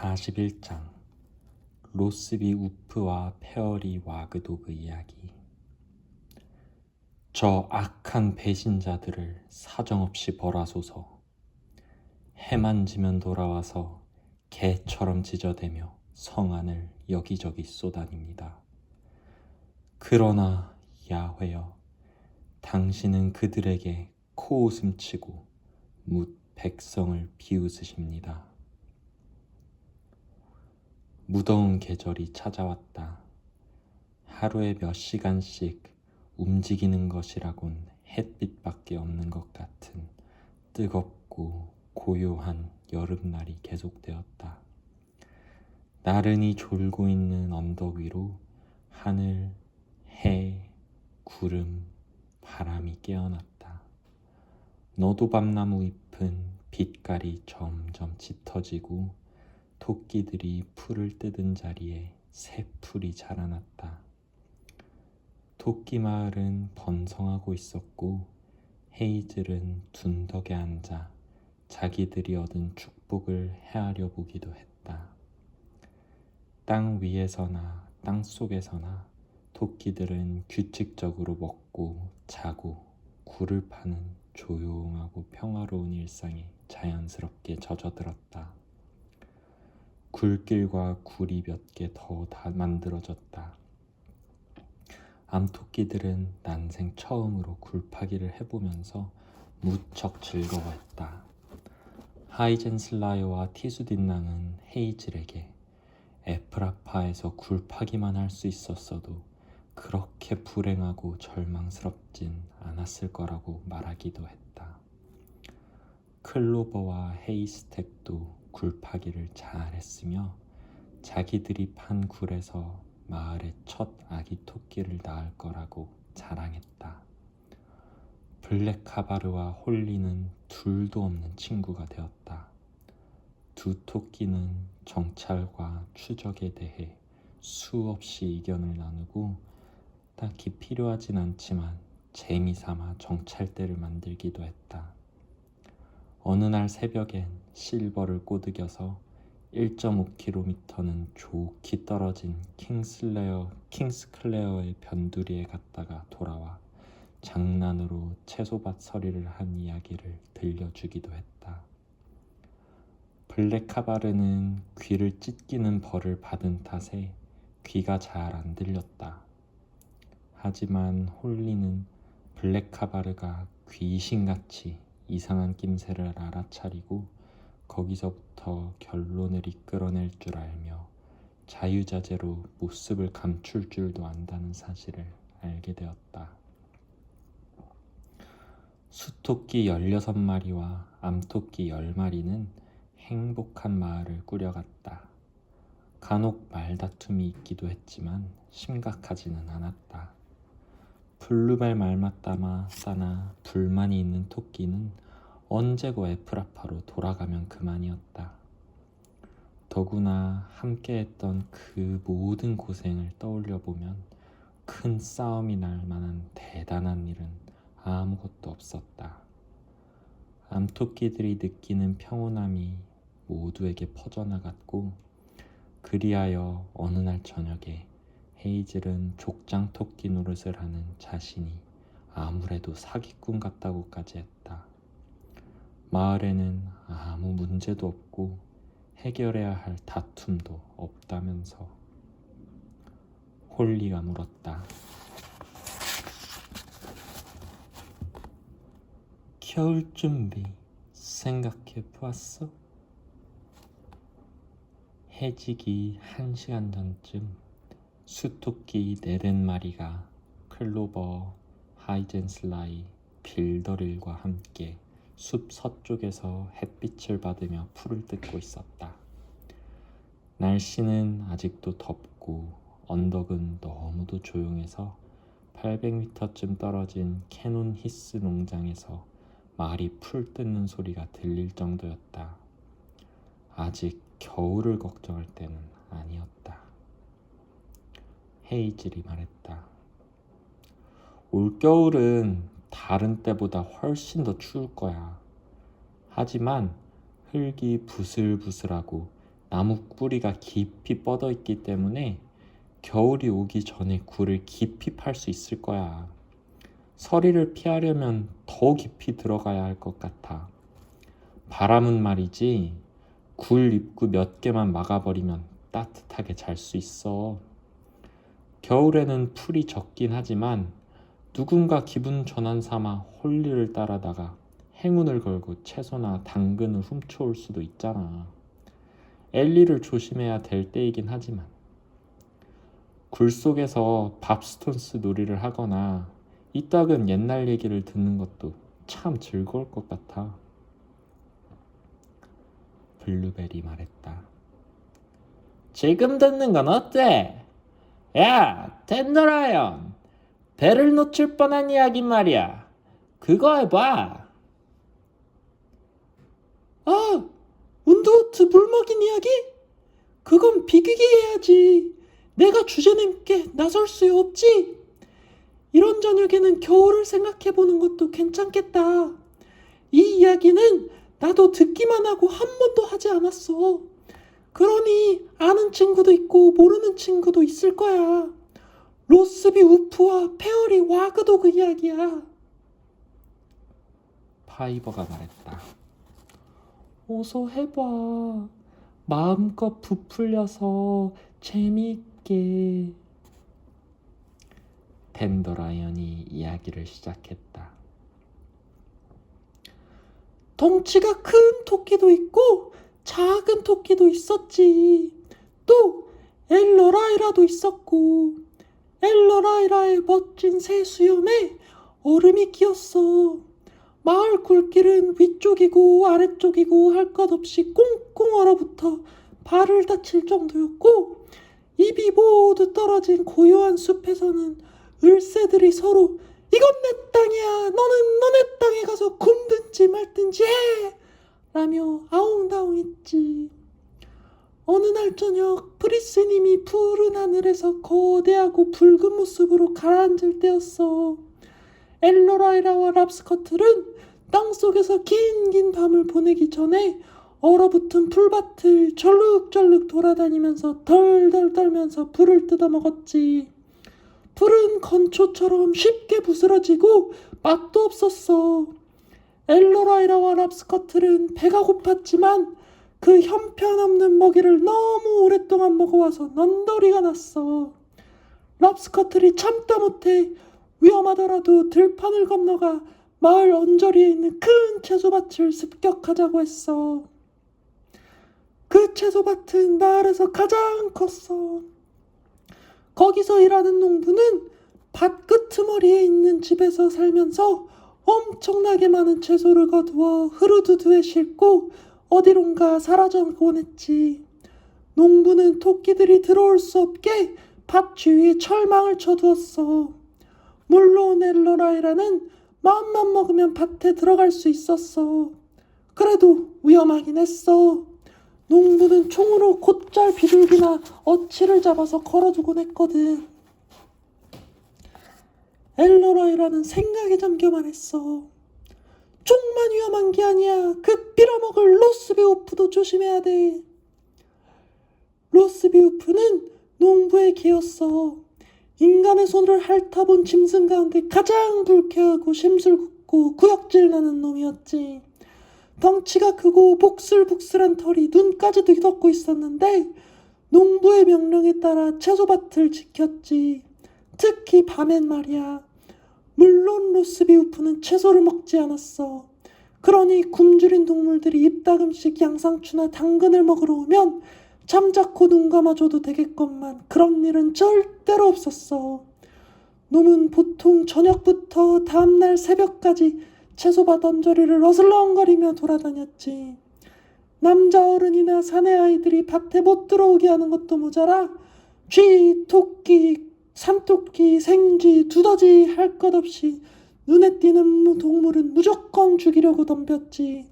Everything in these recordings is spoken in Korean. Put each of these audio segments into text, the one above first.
41장 로스비 우프와 페어리 와그도그 이야기. 저 악한 배신자들을 사정없이 벌하소서. 해만 지면 돌아와서 개처럼 짖어대며 성안을 여기저기 쏘다닙니다. 그러나 야훼여, 당신은 그들에게 코웃음 치고 뭇 백성을 비웃으십니다. 무더운 계절이 찾아왔다. 하루에 몇 시간씩 움직이는 것이라곤 햇빛밖에 없는 것 같은 뜨겁고 고요한 여름날이 계속되었다. 나른히 졸고 있는 언덕 위로 하늘, 해, 구름, 바람이 깨어났다. 너도밤나무 잎은 빛깔이 점점 짙어지고 토끼들이 풀을 뜯은 자리에 새 풀이 자라났다. 토끼 마을은 번성하고 있었고 헤이즐은 둔덕에 앉아 자기들이 얻은 축복을 헤아려 보기도 했다. 땅 위에서나 땅 속에서나 토끼들은 규칙적으로 먹고 자고 굴을 파는 조용하고 평화로운 일상에 자연스럽게 젖어들었다. 굴길과 굴이 몇 개 더 만들어졌다. 암토끼들은 난생 처음으로 굴파기를 해보면서 무척 즐거워했다. 하이젠슬라이와 티수딘낭은 헤이즐에게 에프라파에서 굴파기만 할 수 있었어도 그렇게 불행하고 절망스럽진 않았을 거라고 말하기도 했다. 클로버와 헤이스택도 굴파기를 잘했으며 자기들이 판 굴에서 마을의 첫 아기 토끼를 낳을 거라고 자랑했다. 블랙카바르와 홀리는 둘도 없는 친구가 되었다. 두 토끼는 정찰과 추적에 대해 수없이 의견을 나누고 딱히 필요하진 않지만 재미삼아 정찰대를 만들기도 했다. 어느 날 새벽엔 실버를 꼬드겨서 1.5km는 좋게 떨어진 킹스클레어의 변두리에 갔다가 돌아와 장난으로 채소밭 서리를 한 이야기를 들려주기도 했다. 블랙카바르는 귀를 찢기는 벌을 받은 탓에 귀가 잘 안 들렸다. 하지만 홀리는 블랙카바르가 귀신같이 이상한 낌새를 알아차리고 거기서부터 결론을 이끌어낼 줄 알며 자유자재로 모습을 감출 줄도 안다는 사실을 알게 되었다. 수토끼 16마리와 암토끼 10마리는 행복한 마을을 꾸려갔다. 간혹 말다툼이 있기도 했지만 심각하지는 않았다. 블루벨 말마따마 싸나 불만이 있는 토끼는 언제고 에프라파로 돌아가면 그만이었다. 더구나 함께했던 그 모든 고생을 떠올려보면 큰 싸움이 날 만한 대단한 일은 아무것도 없었다. 암토끼들이 느끼는 평온함이 모두에게 퍼져나갔고 그리하여 어느 날 저녁에 헤이즐은 족장 토끼 노릇을 하는 자신이 아무래도 사기꾼 같다고까지 했다. 마을에는 아무 문제도 없고 해결해야 할 다툼도 없다면서. 홀리가 물었다. 겨울 준비 생각해 보았어? 해지기 1시간 전쯤 수토끼 4-5마리가 클로버, 하이젠슬라이, 빌더릴과 함께 숲 서쪽에서 햇빛을 받으며 풀을 뜯고 있었다. 날씨는 아직도 덥고 언덕은 너무도 조용해서 800m쯤 떨어진 캐논 히스 농장에서 말이 풀 뜯는 소리가 들릴 정도였다. 아직 겨울을 걱정할 때는 아니었다. 헤이즐이 말했다. 올겨울은 다른 때보다 훨씬 더 추울 거야. 하지만 흙이 부슬부슬하고 나무 뿌리가 깊이 뻗어 있기 때문에 겨울이 오기 전에 굴을 깊이 팔 수 있을 거야. 서리를 피하려면 더 깊이 들어가야 할 것 같아. 바람은 말이지, 굴 입구 몇 개만 막아버리면 따뜻하게 잘 수 있어. 겨울에는 풀이 적긴 하지만 누군가 기분 전환 삼아 홀리를 따라다가 행운을 걸고 채소나 당근을 훔쳐올 수도 있잖아. 엘리를 조심해야 될 때이긴 하지만 굴 속에서 밥스톤스 놀이를 하거나 이따금 옛날 얘기를 듣는 것도 참 즐거울 것 같아. 블루베리 말했다. 지금 듣는 건 어때? 야, 덴더라이언. 배를 놓칠 뻔한 이야기 말이야. 그거 해봐. 아, 운드호트 물 먹인 이야기? 그건 비기기 해야지. 내가 주제넘게 나설 수 없지. 이런 저녁에는 겨울을 생각해보는 것도 괜찮겠다. 이 이야기는 나도 듣기만 하고 한 번도 하지 않았어. 그러니 아는 친구도 있고 모르는 친구도 있을 거야. 로스비 우프와 페어리 와그도 그 이야기야. 파이버가 말했다. 어서 해봐. 마음껏 부풀려서 재미있게. 덴더라이언이 이야기를 시작했다. 덩치가 큰 토끼도 있고 작은 토끼도 있었지. 또 엘러라이라도 있었고 엘러라이라의 멋진 새 수염에 얼음이 끼었어. 마을 굴길은 위쪽이고 아래쪽이고 할 것 없이 꽁꽁 얼어붙어 발을 다칠 정도였고 입이 모두 떨어진 고요한 숲에서는 을새들이 서로 이건 내 땅이야. 너는 너네 땅에 가서 굶든지 말든지 해. 라며 아웅다웅했지. 어느 날 저녁 프리스님이 푸른 하늘에서 거대하고 붉은 모습으로 가라앉을 때였어. 엘로라이라와 랍스커틀은 땅속에서 긴 밤을 보내기 전에 얼어붙은 풀밭을 절룩절룩 돌아다니면서 덜덜 떨면서 불을 뜯어먹었지. 불은 건초처럼 쉽게 부스러지고 맛도 없었어. 엘로라이라와 랍스커틀은 배가 고팠지만 그 형편없는 먹이를 너무 오랫동안 먹어와서 넌더리가 났어. 랍스커틀이 참다 못해 위험하더라도 들판을 건너가 마을 언저리에 있는 큰 채소밭을 습격하자고 했어. 그 채소밭은 마을에서 가장 컸어. 거기서 일하는 농부는 밭 끄트머리에 있는 집에서 살면서 엄청나게 많은 채소를 거두어 흐르두두에 싣고 어디론가 사라져곤 했지. 농부는 토끼들이 들어올 수 없게 밭 주위에 철망을 쳐두었어. 물론 엘로라이라는 마음만 먹으면 밭에 들어갈 수 있었어. 그래도 위험하긴 했어. 농부는 총으로 곧잘 비둘기나 어치를 잡아서 걸어두곤 했거든. 엘로라이라는 생각에 잠겨만 했어. 총만 위험한 게 아니야. 그 빌어먹을 로스비우프도 조심해야 돼. 로스비우프는 농부의 개였어. 인간의 손을 핥아본 짐승 가운데 가장 불쾌하고 심술궂고 구역질 나는 놈이었지. 덩치가 크고 복슬복슬한 털이 눈까지 뒤덮고 있었는데 농부의 명령에 따라 채소밭을 지켰지. 특히 밤엔 말이야. 물론 로스비우프는 채소를 먹지 않았어. 그러니 굶주린 동물들이 입다금씩 양상추나 당근을 먹으러 오면 잠자코 눈 감아줘도 되겠건만 그런 일은 절대로 없었어. 놈은 보통 저녁부터 다음날 새벽까지 채소밭 언저리를 어슬렁거리며 돌아다녔지. 남자 어른이나 사내 아이들이 밭에 못 들어오게 하는 것도 모자라 쥐, 토끼, 산토끼, 생쥐, 두더지 할 것 없이 눈에 띄는 동물은 무조건 죽이려고 덤볐지.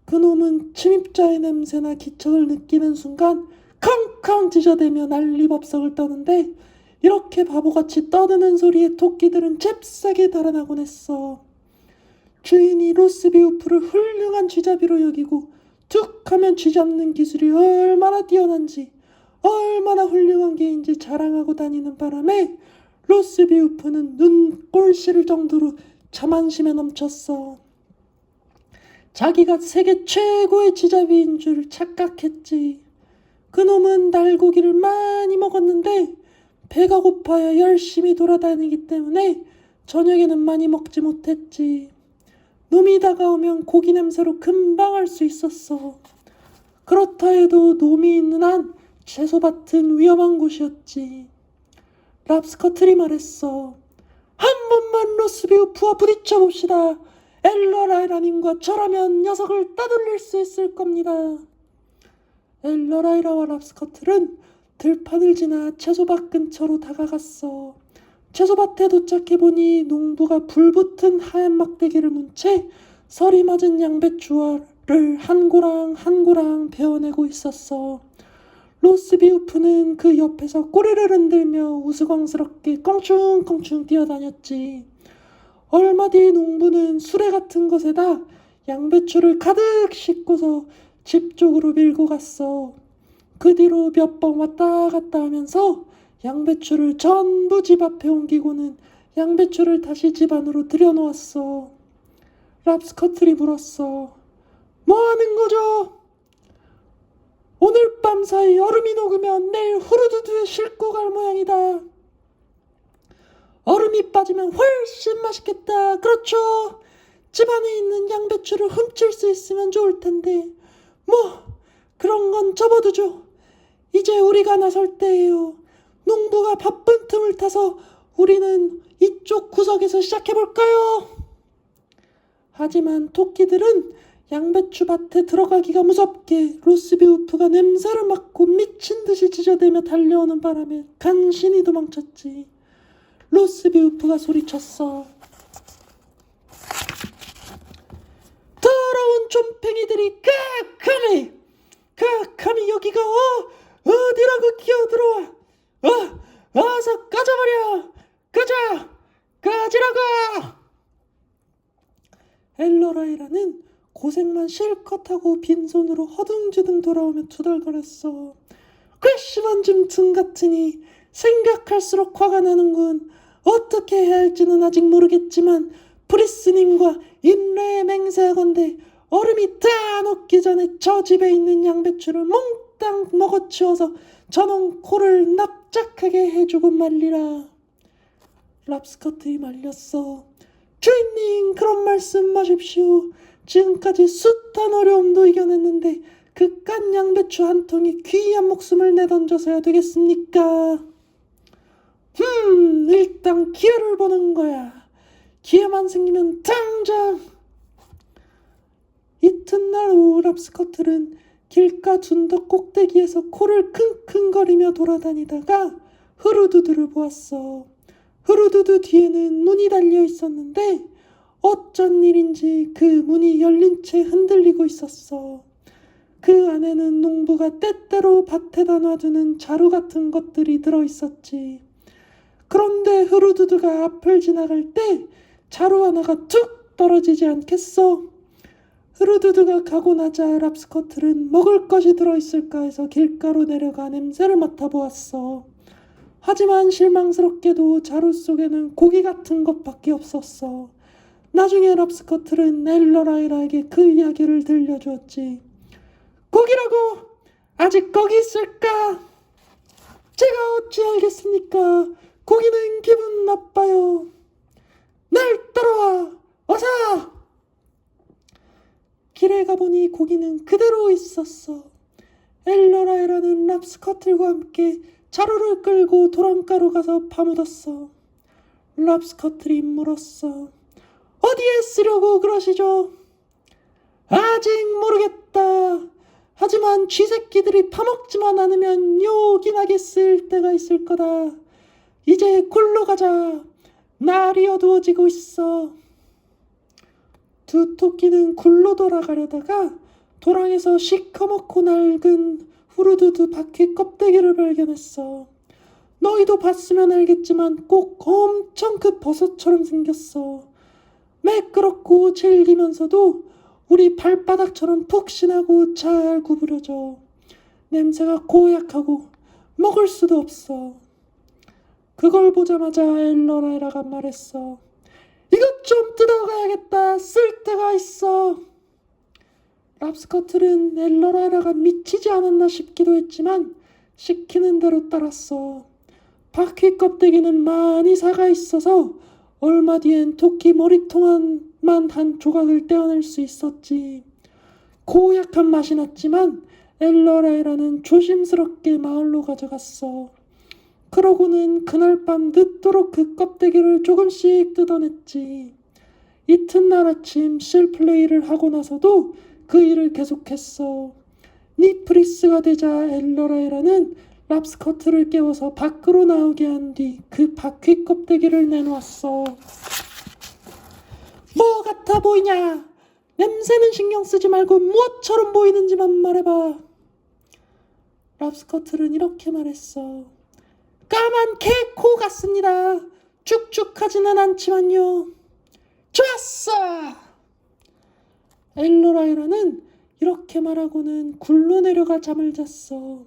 그놈은 침입자의 냄새나 기척을 느끼는 순간 康康 짖어대며 난리법석을 떠는데 이렇게 바보같이 떠드는 소리에 토끼들은 잽싸게 달아나곤 했어. 주인이 로스비우프를 훌륭한 쥐잡이로 여기고 툭 하면 쥐잡는 기술이 얼마나 뛰어난지, 얼마나 훌륭한 개인지 자랑하고 다니는 바람에 로스비우프는 눈 꼴실 정도로 자만심에 넘쳤어. 자기가 세계 최고의 쥐잡이인 줄 착각했지. 그놈은 날고기를 많이 먹었는데 배가 고파야 열심히 돌아다니기 때문에 저녁에는 많이 먹지 못했지. 놈이 다가오면 고기 냄새로 금방 알 수 있었어. 그렇다 해도 놈이 있는 한 채소밭은 위험한 곳이었지. 랍스커틀이 말했어. 한 번만 로스비우프와 부딪혀 봅시다. 엘러라이라님과 저라면 녀석을 따돌릴 수 있을 겁니다. 엘러라이라와 랍스커틀은 들판을 지나 채소밭 근처로 다가갔어. 채소밭에 도착해보니 농부가 불붙은 하얀 막대기를 문 채 설이 맞은 양배추알을 한 고랑 한 고랑 베어내고 있었어. 로스비우프는 그 옆에서 꼬리를 흔들며 우스꽝스럽게 껑충껑충 뛰어다녔지. 얼마 뒤 농부는 수레 같은 것에다 양배추를 가득 싣고서 집 쪽으로 밀고 갔어. 그 뒤로 몇 번 왔다 갔다 하면서 양배추를 전부 집 앞에 옮기고는 양배추를 다시 집 안으로 들여놓았어. 랍스커틀이 물었어. 뭐 하는 거죠? 오늘 밤 사이 얼음이 녹으면 내일 후루두두에 싣고 갈 모양이다. 얼음이 빠지면 훨씬 맛있겠다. 그렇죠? 집 안에 있는 양배추를 훔칠 수 있으면 좋을 텐데. 뭐 그런 건 접어두죠. 이제 우리가 나설 때예요. 농부가 바쁜 틈을 타서 우리는 이쪽 구석에서 시작해볼까요? 하지만 토끼들은 양배추 밭에 들어가기가 무섭게 로스비우프가 냄새를 맡고 미친 듯이 짖어대며 달려오는 바람에 간신히 도망쳤지. 로스비우프가 소리쳤어. 더러운 좀팽이들이 감히 여기가 어디라고 기어들어와. 어서 꺼져버려. 꺼지라고. 엘러라이라는 고생만 실컷 하고 빈손으로 허둥지둥 돌아오며 투덜거렸어. 괘씸한 짐승 같으니 생각할수록 화가 나는군. 어떻게 해야 할지는 아직 모르겠지만 프리스님과 인내에 맹세하건대 얼음이 다 녹기 전에 저 집에 있는 양배추를 몽땅 먹어치워서 저놈 코를 납작하게 해주고 말리라. 랍스커트이 말렸어. 주인님, 그런 말씀 마십시오. 지금까지 숱한 어려움도 이겨냈는데 그깟 양배추 한 통이 귀한 목숨을 내던져서야 되겠습니까? 일단 기회를 보는 거야. 기회만 생기면 당장. 이튿날 오후 랍스커틀은 길가 둔덕 꼭대기에서 코를 킁킁거리며 돌아다니다가 후루두두를 보았어. 후루두두 뒤에는 문이 달려 있었는데 어쩐 일인지 그 문이 열린 채 흔들리고 있었어. 그 안에는 농부가 때때로 밭에다 놔두는 자루 같은 것들이 들어있었지. 그런데 후루두두가 앞을 지나갈 때 자루 하나가 툭 떨어지지 않겠어? 후루두두가 가고 나자 랍스커틀은 먹을 것이 들어있을까 해서 길가로 내려가 냄새를 맡아보았어. 하지만 실망스럽게도 자루 속에는 고기 같은 것밖에 없었어. 나중에 랍스커틀은 엘러라이라에게 그 이야기를 들려주었지. 고기라고? 아직 거기 있을까? 제가 어찌 알겠습니까? 고기는 기분 나빠요. 날 따라와! 어서! 길에 가보니 고기는 그대로 있었어. 엘러라이라는 랍스커틀과 함께 자루를 끌고 도랑가로 가서 파묻었어. 랍스커틀이 물었어. 어디에 쓰려고 그러시죠? 아직 모르겠다. 하지만 쥐새끼들이 파먹지만 않으면 요긴하게 쓸 때가 있을 거다. 이제 굴러 가자. 날이 어두워지고 있어. 두 토끼는 굴러 돌아가려다가 도랑에서 시커멓고 낡은 후루두두 바퀴 껍데기를 발견했어. 너희도 봤으면 알겠지만 꼭 엄청 그 버섯처럼 생겼어. 매끄럽고 질기면서도 우리 발바닥처럼 푹신하고 잘 구부려져. 냄새가 고약하고 먹을 수도 없어. 그걸 보자마자 엘러라이라가 말했어. 이것 좀 뜯어가야겠다. 쓸 데가 있어. 랍스커틀은 엘러라이라가 미치지 않았나 싶기도 했지만 시키는 대로 따랐어. 바퀴 껍데기는 많이 사가 있어서 얼마 뒤엔 토끼 머리통만 한 조각을 떼어낼 수 있었지. 고약한 맛이 났지만 엘러라이라는 조심스럽게 마을로 가져갔어. 그러고는 그날 밤 늦도록 그 껍데기를 조금씩 뜯어냈지. 이튿날 아침 실플레이를 하고 나서도 그 일을 계속했어. 니프리스가 되자 엘러라이라는 랍스커트를 깨워서 밖으로 나오게 한 뒤 그 바퀴 껍데기를 내놓았어. 뭐 같아 보이냐? 냄새는 신경 쓰지 말고 무엇처럼 보이는지만 말해봐. 랍스커틀은 이렇게 말했어. 까만 개코 같습니다. 축축하지는 않지만요. 좋았어! 엘러라이라는 이렇게 말하고는 굴러 내려가 잠을 잤어.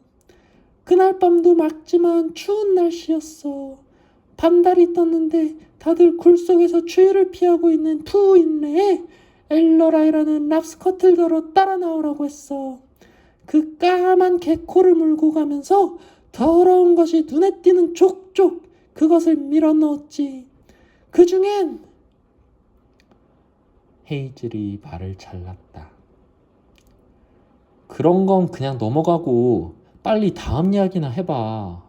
그날 밤도 맑지만 추운 날씨였어. 반달이 떴는데 다들 굴 속에서 추위를 피하고 있는 푸인네에 엘러라이라는 랍스커틀더러 따라 나오라고 했어. 그 까만 개코를 물고 가면서 더러운 것이 눈에 띄는 족족 그것을 밀어 넣었지. 그 중엔 헤이즐이 말을 잘랐다. 그런 건 그냥 넘어가고 빨리 다음 이야기나 해봐.